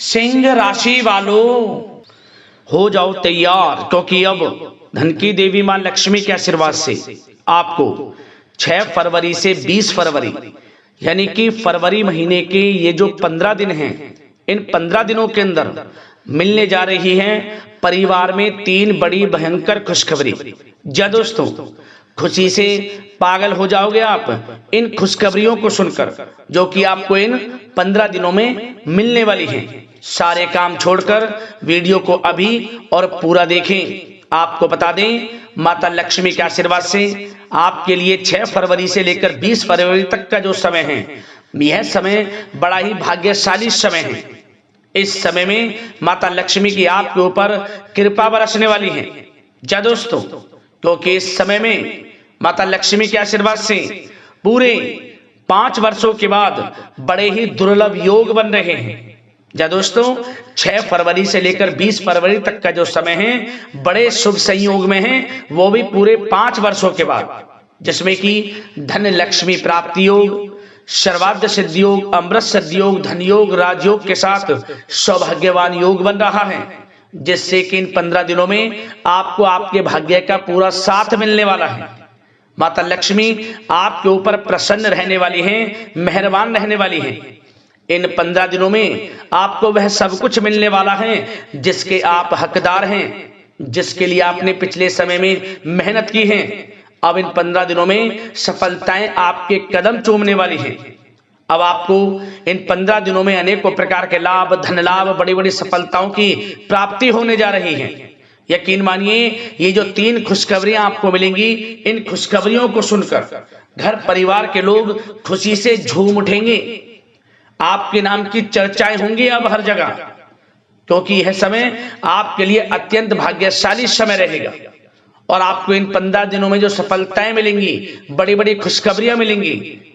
सिंह राशि वालों हो जाओ तैयार, क्योंकि अब धन की देवी मां लक्ष्मी के आशीर्वाद से आपको 6 फरवरी से 20 फरवरी यानी कि फरवरी महीने के ये जो 15 दिन हैं, इन 15 दिनों के अंदर मिलने जा रही है परिवार में 3 बड़ी भयंकर खुशखबरी। जा दोस्तों, खुशी से पागल हो जाओगे आप इन खुशखबरियों को सुनकर, जो कि आपको इन 15 दिनों में मिलने वाली हैं। सारे काम छोड़कर वीडियो को अभी और पूरा देखें। आपको बता दें, माता लक्ष्मी के आशीर्वाद से आपके लिए 6 फरवरी से लेकर 20 फरवरी तक का जो समय है, यह समय बड़ा ही भाग्यशाली समय है। इस समय में माता लक्ष्मी की आपके ऊपर कृपा बरसने वाली है। जा दोस्तों, क्योंकि इस समय में माता लक्ष्मी के आशीर्वाद से पूरे 5 वर्षों के बाद बड़े ही दुर्लभ योग बन रहे हैं। जा दोस्तों, 6 फरवरी से लेकर 20 फरवरी तक का जो समय है बड़े शुभ संयोग में है, वो भी पूरे 5 वर्षों के बाद, जिसमें कि धन लक्ष्मी प्राप्ति योग, सर्वार्थ सिद्धि योग, अमृत सिद्धि योग, धन योग, राजयोग के साथ सौभाग्यवान योग बन रहा है, जिससे कि इन 15 दिनों में आपको आपके भाग्य का पूरा साथ मिलने वाला है। माता लक्ष्मी आपके ऊपर प्रसन्न रहने वाली हैं, मेहरबान रहने वाली हैं। इन 15 दिनों में आपको वह सब कुछ मिलने वाला है जिसके आप हकदार हैं, जिसके लिए आपने पिछले समय में मेहनत की है। अब इन 15 दिनों में सफलताएं आपके कदम चूमने वाली हैं। अब आपको इन 15 दिनों में अनेकों प्रकार के लाभ, धन लाभ, बड़ी बड़ी सफलताओं की प्राप्ति होने जा रही है। यकीन मानिए, ये जो 3 खुशखबरियां आपको मिलेंगी, इन खुशखबरियों को सुनकर घर परिवार के लोग खुशी से झूम उठेंगे। आपके नाम की चर्चाएं होंगी अब हर जगह, क्योंकि यह समय आपके लिए अत्यंत भाग्यशाली समय रहेगा। और आपको इन 15 दिनों में जो सफलताएं मिलेंगी, बड़ी बड़ी खुशखबरियां मिलेंगी,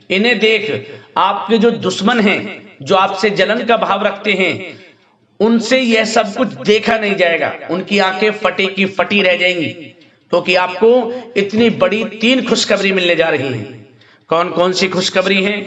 इन्हें देख आपके जो दुश्मन हैं, जो आपसे जलन का भाव रखते हैं, उनसे यह सब कुछ देखा नहीं जाएगा। उनकी आंखें फटी की फटी रह जाएंगी, क्योंकि आपको इतनी बड़ी 3 खुशखबरी मिलने जा रही हैं। कौन कौन सी खुशखबरी हैं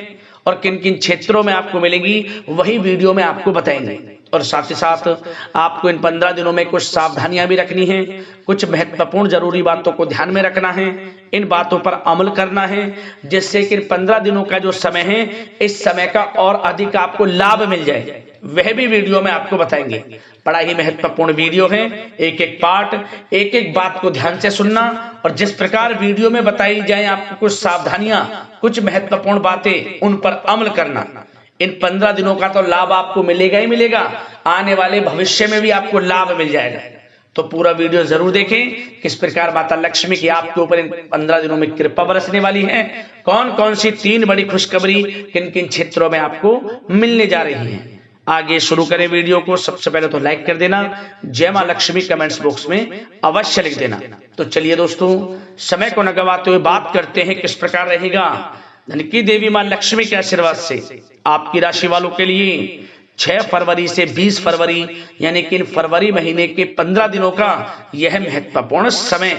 और किन किन क्षेत्रों में आपको मिलेगी, वही वीडियो में आपको बताएंगे। और साथ ही साथ आपको इन 15 दिनों में कुछ सावधानियां भी रखनी है, कुछ महत्वपूर्ण जरूरी बातों को ध्यान में रखना है, इन बातों पर अमल करना है, जिससे कि 15 दिनों का जो समय है, इस समय का और अधिक आपको लाभ मिल जाए। वह भी वीडियो में आपको बताएंगे। बड़ा ही महत्वपूर्ण वीडियो है, एक एक पार्ट, एक एक बात को ध्यान से सुनना, और जिस प्रकार वीडियो में बताई जाए आपको कुछ सावधानियां, कुछ महत्वपूर्ण बातें, उन पर अमल करना। इन 15 दिनों का तो लाभ आपको मिलेगा ही मिलेगा, आने वाले भविष्य में भी आपको लाभ मिल जाएगा। तो पूरा वीडियो जरूर देखें, किस प्रकार माता लक्ष्मी की आपके ऊपर इन 15 दिनों में कृपा बरसने वाली है, कौन कौन सी 3 बड़ी खुशखबरी किन किन क्षेत्रों में आपको मिलने जा रही है। आगे शुरू करें वीडियो को। सबसे पहले तो लाइक कर देना, जय मां लक्ष्मी कमेंट्स बॉक्स में अवश्य लिख देना। तो चलिए दोस्तों, समय को न गवाते हुए बात करते हैं किस प्रकार रहेगा धन की देवी मां लक्ष्मी के आशीर्वाद से आपकी राशि वालों के लिए 6 फरवरी से 20 फरवरी यानी कि फरवरी महीने के 15 दिनों का यह महत्वपूर्ण समय।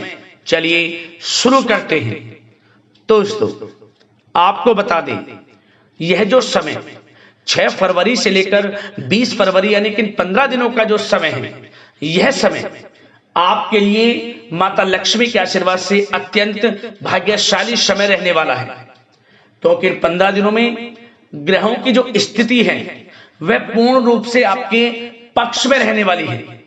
चलिए शुरू करते हैं। दोस्तों, आपको बता दें, यह जो समय 6 फरवरी से लेकर 20 फरवरी यानी कि 15 दिनों का जो समय है, यह समय आपके लिए माता लक्ष्मी के आशीर्वाद से अत्यंत भाग्यशाली समय रहने वाला है। क्योंकि 15 दिनों में ग्रहों की जो स्थिति है वह पूर्ण रूप से आपके पक्ष में रहने वाली है।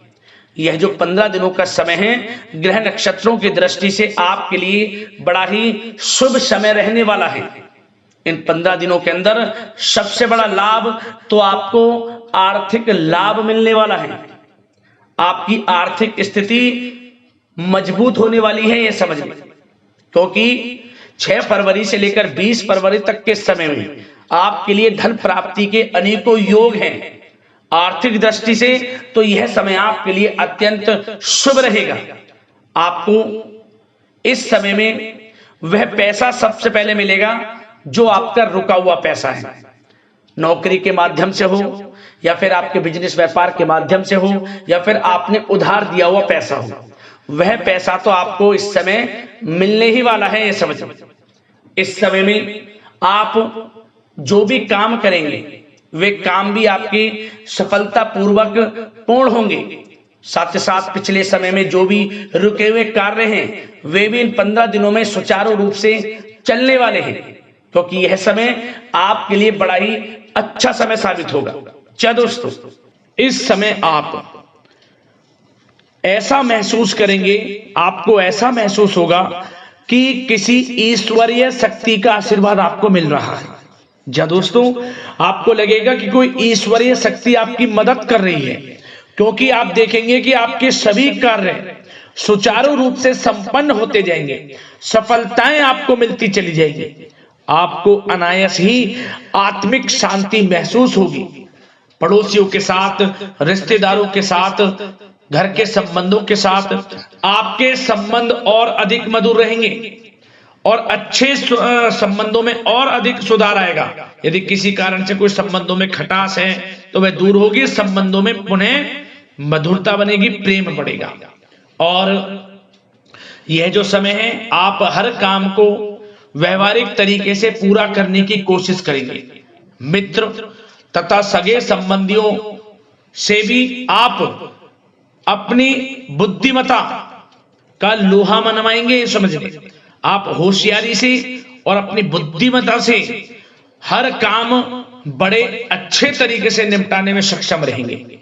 यह जो 15 दिनों का समय है, ग्रह नक्षत्रों की दृष्टि से आपके लिए बड़ा ही शुभ समय रहने वाला है। इन 15 दिनों के अंदर सबसे बड़ा लाभ तो आपको आर्थिक लाभ मिलने वाला है। आपकी आर्थिक स्थिति मजबूत होने वाली है, यह समझ लें। क्योंकि 6 फरवरी से लेकर 20 फरवरी तक के समय में आपके लिए धन प्राप्ति के अनेकों योग हैं। आर्थिक दृष्टि से तो यह समय आपके लिए अत्यंत शुभ रहेगा। आपको इस समय में वह पैसा सबसे पहले मिलेगा जो आपका रुका हुआ पैसा है, नौकरी के माध्यम से हो या फिर आपके बिजनेस व्यापार के माध्यम से हो या फिर आपने उधार दिया हुआ पैसा हो, वह पैसा तो आपको इस समय मिलने ही वाला है। ये समझो, इस समय में आप जो भी काम करेंगे वे काम भी आपके सफलता पूर्वक पूर्ण होंगे। साथ ही साथ पिछले समय में जो भी रुके हुए कार्य हैं वे भी इन 15 दिनों में सुचारू रूप से चलने वाले हैं, क्योंकि यह समय आपके लिए बड़ा ही अच्छा समय साबित होगा। क्या दोस्तों, इस समय आप ऐसा महसूस करेंगे, आपको ऐसा महसूस होगा कि किसी ईश्वरीय शक्ति का आशीर्वाद आपको मिल रहा है। जी दोस्तों, आपको लगेगा कि कोई ईश्वरीय शक्ति आपकी मदद कर रही है, क्योंकि आप देखेंगे कि आपके सभी कार्य सुचारू रूप से संपन्न होते जाएंगे, सफलताएं आपको मिलती चली जाएंगी, आपको अनायास ही आत्मिक शांति महसूस होगी। पड़ोसियों के साथ, रिश्तेदारों के साथ, घर के संबंधों के साथ आपके संबंध और अधिक मधुर रहेंगे और अच्छे संबंधों में और अधिक सुधार आएगा। यदि किसी कारण से कोई संबंधों में खटास है तो वह दूर होगी, संबंधों में पुनः मधुरता बनेगी, प्रेम बढ़ेगा। और यह जो समय है आप हर काम को व्यवहारिक तरीके से पूरा करने की कोशिश करेंगे। मित्र तथा सगे संबंधियों से भी आप अपनी बुद्धिमता का लोहा मनवाएंगे। समझिए, आप होशियारी से और अपनी बुद्धिमता से हर काम बड़े अच्छे तरीके से निपटाने में सक्षम रहेंगे।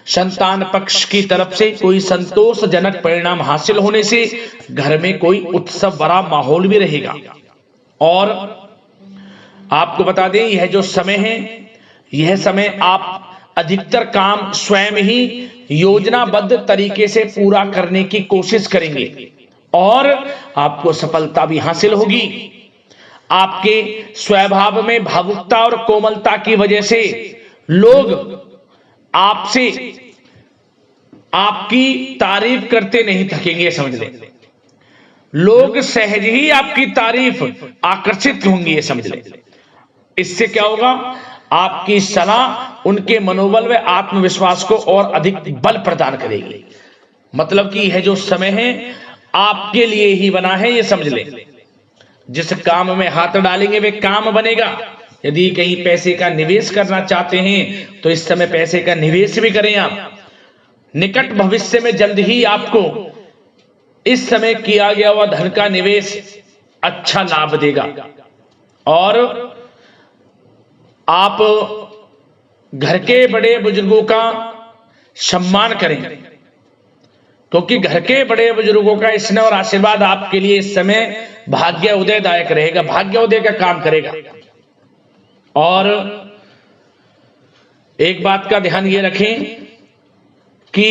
संतान पक्ष की तरफ से कोई संतोषजनक परिणाम हासिल होने से घर में कोई उत्सव भरा माहौल भी रहेगा। और आपको बता दें, यह जो समय है, यह समय आप अधिकतर काम स्वयं ही योजनाबद्ध तरीके से पूरा करने की कोशिश करेंगे और आपको सफलता भी हासिल होगी। आपके स्वभाव में भावुकता और कोमलता की वजह से लोग आपसे आपकी तारीफ करते नहीं थकेंगे। समझ लें, लोग सहज ही आपकी तारीफ आकर्षित होंगी, ये समझ लें। इससे क्या होगा, आपकी सलाह उनके मनोबल व आत्मविश्वास को और अधिक बल प्रदान करेगी। मतलब कि यह जो समय है आपके लिए ही बना है, ये समझ लें। जिस काम में हाथ डालेंगे वे काम बनेगा। यदि कहीं पैसे का निवेश करना चाहते हैं तो इस समय पैसे का निवेश भी करें आप। निकट भविष्य में जल्द ही आपको इस समय किया गया हुआ धन का निवेश अच्छा लाभ देगा। और आप घर के बड़े बुजुर्गों का सम्मान करें, क्योंकि घर के बड़े बुजुर्गों का स्नेह और आशीर्वाद आपके लिए इस समय भाग्य उदयदायक रहेगा, भाग्य उदय का काम करेगा। और एक बात का ध्यान ये रखें कि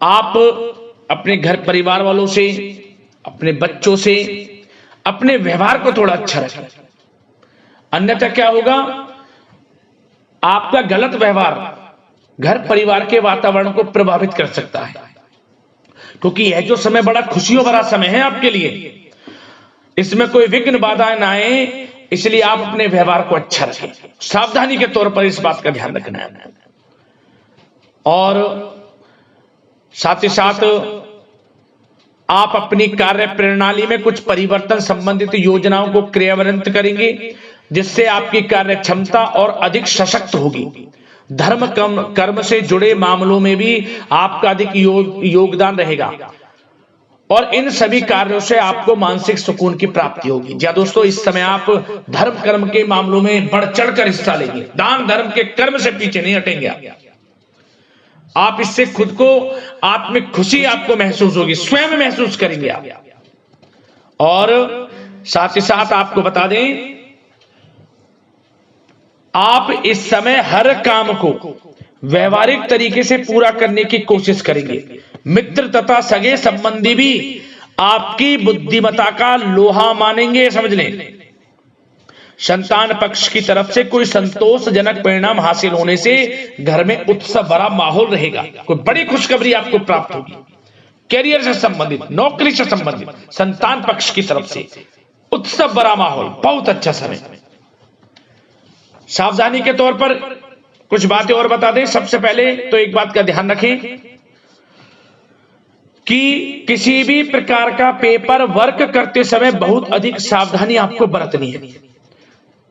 आप अपने घर परिवार वालों से, अपने बच्चों से अपने व्यवहार को थोड़ा अच्छा रखें। अन्यथा क्या होगा, आपका गलत व्यवहार घर परिवार के वातावरण को प्रभावित कर सकता है। क्योंकि यह जो समय बड़ा खुशियों भरा समय है आपके लिए, इसमें कोई विघ्न बाधाएं ना आए, इसलिए आप अपने व्यवहार को अच्छा रखें। सावधानी के तौर पर इस बात का ध्यान रखना है। और साथ ही साथ आप अपनी कार्य प्रणाली में कुछ परिवर्तन संबंधित योजनाओं को क्रियान्वित करेंगे, जिससे आपकी कार्य क्षमता और अधिक सशक्त होगी। धर्म कर्म से जुड़े मामलों में भी आपका अधिक योगदान रहेगा और इन सभी कार्यों से आपको मानसिक सुकून की प्राप्ति होगी। जी दोस्तों, इस समय आप धर्म कर्म के मामलों में बढ़ चढ़कर हिस्सा लेंगे। दान धर्म के कर्म से पीछे नहीं हटेंगे आप। इससे खुद को आत्मिक खुशी आपको महसूस होगी, स्वयं महसूस करेंगे आप। और साथ ही साथ आपको बता दें, आप इस समय हर काम को व्यवहारिक तरीके से पूरा करने की कोशिश करेंगे। मित्र तथा सगे संबंधी भी आपकी बुद्धिमत्ता का लोहा मानेंगे। समझ लें, संतान पक्ष की तरफ से कोई संतोषजनक परिणाम हासिल होने से घर में उत्सव भरा माहौल रहेगा। कोई बड़ी खुशखबरी आपको प्राप्त होगी। कैरियर से संबंधित, नौकरी से संबंधित, संतान पक्ष की तरफ से उत्सव भरा माहौल, बहुत अच्छा समय। सावधानी के तौर पर कुछ बातें और बता दें। सबसे पहले तो एक बात का ध्यान रखें कि किसी भी प्रकार का पेपर वर्क करते समय बहुत अधिक सावधानी आपको बरतनी है।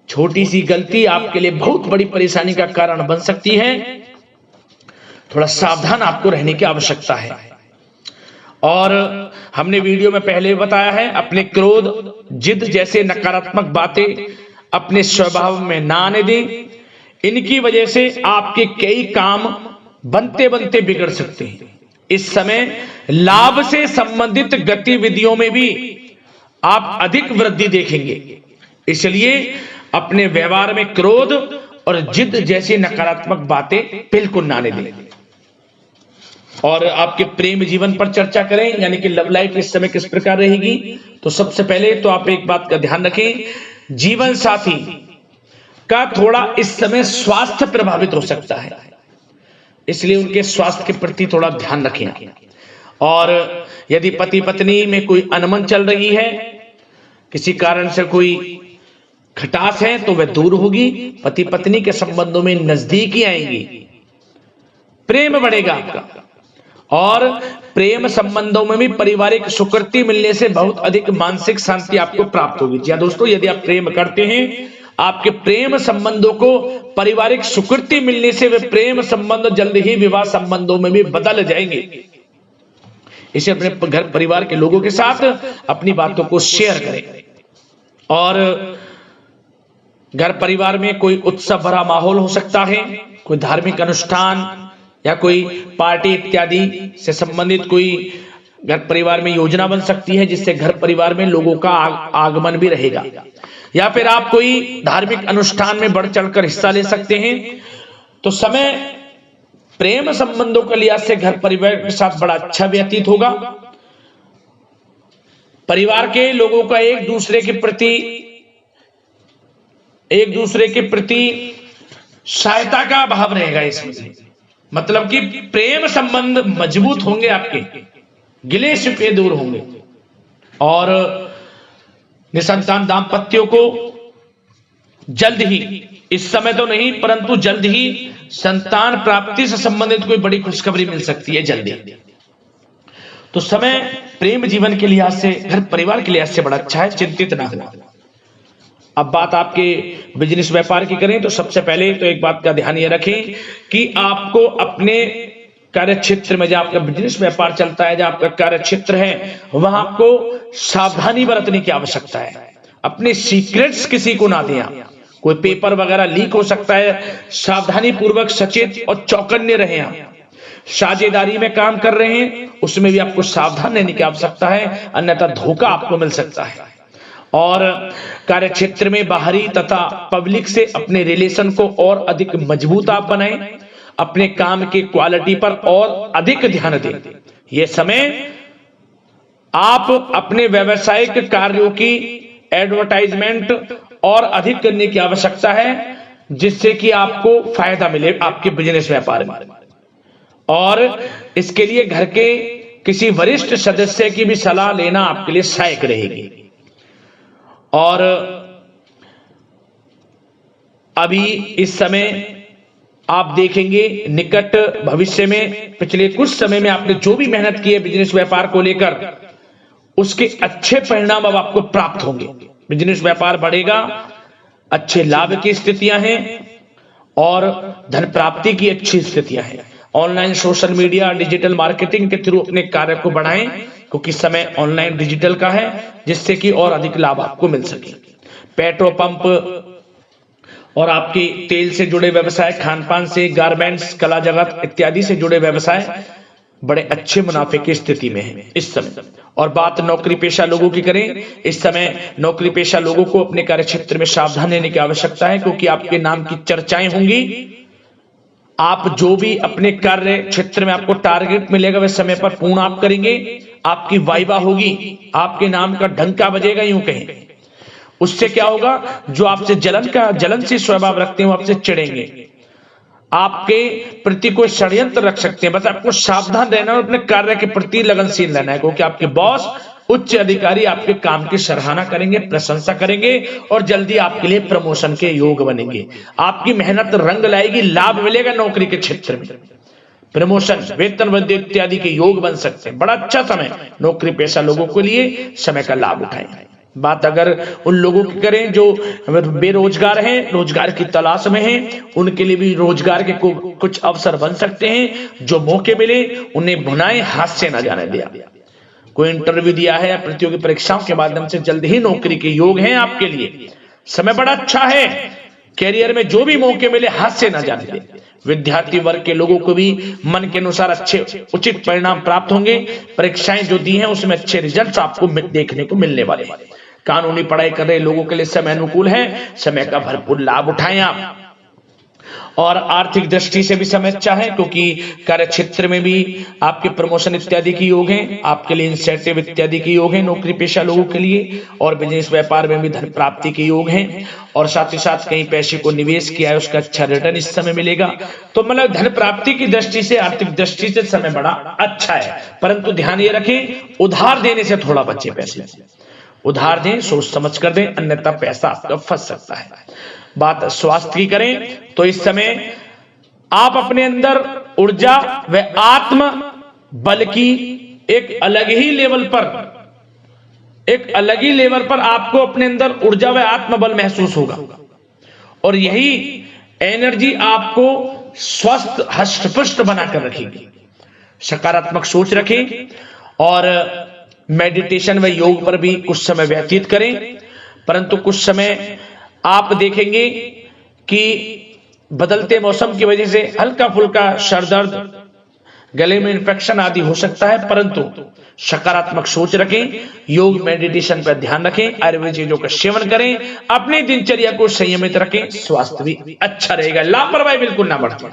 छोटी सी गलती आपके लिए बहुत बड़ी परेशानी का कारण बन सकती है। थोड़ा सावधान आपको रहने की आवश्यकता है। और हमने वीडियो में पहले बताया है, अपने क्रोध, जिद जैसे नकारात्मक बातें अपने स्वभाव में ना आने दें। इनकी वजह से आपके कई काम बनते बनते बिगड़ सकते हैं। इस समय लाभ से संबंधित गतिविधियों में भी आप अधिक वृद्धि देखेंगे। इसलिए अपने व्यवहार में क्रोध और जिद जैसी नकारात्मक बातें बिल्कुल ना आने दें। और आपके प्रेम जीवन पर चर्चा करें, यानी कि लव लाइफ इस समय किस प्रकार रहेगी। तो सबसे पहले तो आप एक बात का ध्यान रखें, जीवन साथी का थोड़ा इस समय स्वास्थ्य प्रभावित हो सकता है, इसलिए उनके स्वास्थ्य के प्रति थोड़ा ध्यान रखें। और यदि पति पत्नी में कोई अनबन चल रही है, किसी कारण से कोई खटास है, तो वह दूर होगी। पति पत्नी के संबंधों में नजदीकी आएंगी, प्रेम बढ़ेगा आपका। और प्रेम संबंधों में भी पारिवारिक स्वीकृति मिलने से बहुत अधिक मानसिक शांति आपको प्राप्त होगी। जी दोस्तों, यदि आप प्रेम करते हैं, आपके प्रेम संबंधों को पारिवारिक स्वीकृति मिलने से वे प्रेम संबंध जल्द ही विवाह संबंधों में भी बदल जाएंगे। इसे अपने घर परिवार के लोगों के साथ अपनी बातों को शेयर करें। और घर परिवार में कोई उत्सव भरा माहौल हो सकता है, कोई धार्मिक अनुष्ठान या कोई पार्टी इत्यादि से संबंधित कोई घर परिवार में योजना बन सकती है, जिससे घर परिवार में लोगों का आगमन भी रहेगा। या फिर आप कोई धार्मिक अनुष्ठान में बढ़ चढ़कर हिस्सा ले सकते हैं। तो समय प्रेम संबंधों के लिहाज से घर परिवार के साथ बड़ा अच्छा व्यतीत होगा। परिवार के लोगों का एक दूसरे के प्रति सहायता का भाव रहेगा इसमें, मतलब कि प्रेम संबंध मजबूत होंगे, आपके गिले शिकवे दूर होंगे। और निसंतान दाम्पत्यों को जल्द ही, इस समय तो नहीं परंतु जल्द ही संतान प्राप्ति से संबंधित कोई बड़ी खुशखबरी मिल सकती है जल्दी। तो समय प्रेम जीवन के लिहाज से, घर परिवार के लिहाज से बड़ा अच्छा है, चिंतित ना हो। अब बात आपके बिजनेस व्यापार की करें, तो सबसे पहले तो एक बात का ध्यान ये रखें कि आपको अपने कार्य क्षेत्र में, जहां आपका बिजनेस व्यापार चलता है, जहां आपका कार्य क्षेत्र है, वहां आपको सावधानी बरतने की आवश्यकता है। अपने सीक्रेट्स किसी को ना दें। कोई पेपर वगैरह लीक हो सकता है, सावधानी पूर्वक सचेत और चौकन्ने रहें। आप साझेदारी में काम कर रहे हैं, उसमें भी आपको सावधान रहने की आवश्यकता है, अन्यथा धोखा आपको मिल सकता है। और कार्य क्षेत्र में बाहरी तथा पब्लिक से अपने रिलेशन को और अधिक मजबूत आप बनाएं। अपने काम की क्वालिटी पर और अधिक ध्यान दें। यह समय आप अपने व्यावसायिक कार्यों की एडवर्टाइजमेंट और अधिक करने की आवश्यकता है, जिससे कि आपको फायदा मिले आपके बिजनेस व्यापार में। और इसके लिए घर के किसी वरिष्ठ सदस्य की भी सलाह लेना आपके लिए सहायक रहेगी। और अभी इस समय आप देखेंगे, निकट भविष्य में, पिछले कुछ समय में आपने जो भी मेहनत की है बिजनेस व्यापार को लेकर, उसके अच्छे परिणाम अब आपको प्राप्त होंगे। बिजनेस व्यापार बढ़ेगा, अच्छे लाभ की स्थितियां हैं और धन प्राप्ति की अच्छी स्थितियां हैं। Online, social media, digital marketing के थ्रू अपने कार्य को बढ़ाएं, क्योंकि समय ऑनलाइन डिजिटल का है, जिससे कि और अधिक लाभ आपको मिल सके। पेट्रोल पंप और आपके तेल से जुड़े व्यवसाय, खान पान से, गारमेंट्स, कला जगत इत्यादि से जुड़े व्यवसाय बड़े अच्छे मुनाफे की स्थिति में है इस समय। और बात नौकरी पेशा लोगों की करें, इस समय नौकरी पेशा लोगों को अपने कार्य क्षेत्र में सावधान रहने की आवश्यकता है, क्योंकि आपके नाम की चर्चाएं होंगी। आप जो भी अपने कार्य क्षेत्र में आपको टारगेट मिलेगा, वह समय पर पूर्ण आप करेंगे। आपकी वाइवा होगी, आपके नाम का डंका बजेगा, यूं कहें। उससे क्या होगा, जो आपसे जलन से स्वभाव रखते हैं, वो आपसे चिढ़ेंगे, आपके प्रति कोई षड्यंत्र रख सकते हैं। बस आपको सावधान रहना और अपने कार्य के प्रति लगनशील रहना है, क्योंकि आपके बॉस, उच्च अधिकारी आपके काम की सराहना करेंगे, प्रशंसा करेंगे और जल्दी आपके लिए प्रमोशन के योग बनेंगे। आपकी मेहनत रंग लाएगी, लाभ मिलेगा नौकरी के क्षेत्र में, प्रमोशन, वेतन वृद्धि इत्यादि के योग बन सकते हैं। बड़ा अच्छा समय नौकरी पेशा लोगों के लिए, समय का लाभ उठाएं। बात अगर उन लोगों की करें जो बेरोजगार हैं, रोजगार की तलाश में हैं, उनके लिए भी रोजगार के कुछ अवसर बन सकते हैं। जो मौके मिले उन्हें भुनाएं, हाथ से न जाने दिया। कोई इंटरव्यू दिया है या प्रतियोगी परीक्षाओं के माध्यम से जल्द ही नौकरी के योग हैं आपके लिए। समय बड़ा अच्छा है। कैरियर में जो भी मौके मिले हाथ से न जाने दें। विद्यार्थी वर्ग के लोगों को भी मन के अनुसार अच्छे उचित परिणाम प्राप्त होंगे। परीक्षाएं जो दी हैं उसमें अच्छे रिजल्ट्स आपको देखने को मिलने वाले हैं। कानूनी पढ़ाई कर रहे लोगों के लिए समय अनुकूल है। समय का भरपूर लाभ उठाएं आप। और आर्थिक दृष्टि से भी समय अच्छा है, क्योंकि कार्य क्षेत्र में भी आपके प्रमोशन इत्यादि के योग हैं। आपके लिए इंसेंटिव इत्यादि के योग हैं नौकरी पेशा लोगों के लिए। और बिजनेस व्यापार में भी धन प्राप्ति के योग हैं। और साथ ही साथ कहीं पैसे को निवेश किया है उसका अच्छा रिटर्न इस समय मिलेगा। तो मतलब धन प्राप्ति की दृष्टि से, आर्थिक दृष्टि से समय बड़ा अच्छा है। परंतु ध्यान ये रखें, उधार देने से थोड़ा बचे। पैसे उधार दें, सोच समझ कर दें, अन्यथा पैसा आपका फंस सकता है। बात स्वास्थ्य की करें तो इस समय आप अपने अंदर ऊर्जा व आत्म बल की एक अलग ही लेवल पर आपको अपने अंदर ऊर्जा व आत्म बल महसूस होगा। और यही एनर्जी आपको स्वस्थ हष्ट-पुष्ट बनाकर रखेगी। सकारात्मक सोच रखें और मेडिटेशन व योग पर भी कुछ समय व्यतीत करें। परंतु कुछ समय आप देखेंगे कि बदलते मौसम की वजह से हल्का फुल्का सर दर्द, गले में इंफेक्शन आदि हो सकता है। परंतु सकारात्मक सोच रखें, योग मेडिटेशन पर ध्यान रखें, आयुर्वेद चीजों का सेवन करें, अपनी दिनचर्या को संयमित रखें, स्वास्थ्य भी अच्छा रहेगा। लापरवाही बिल्कुल ना बरतें।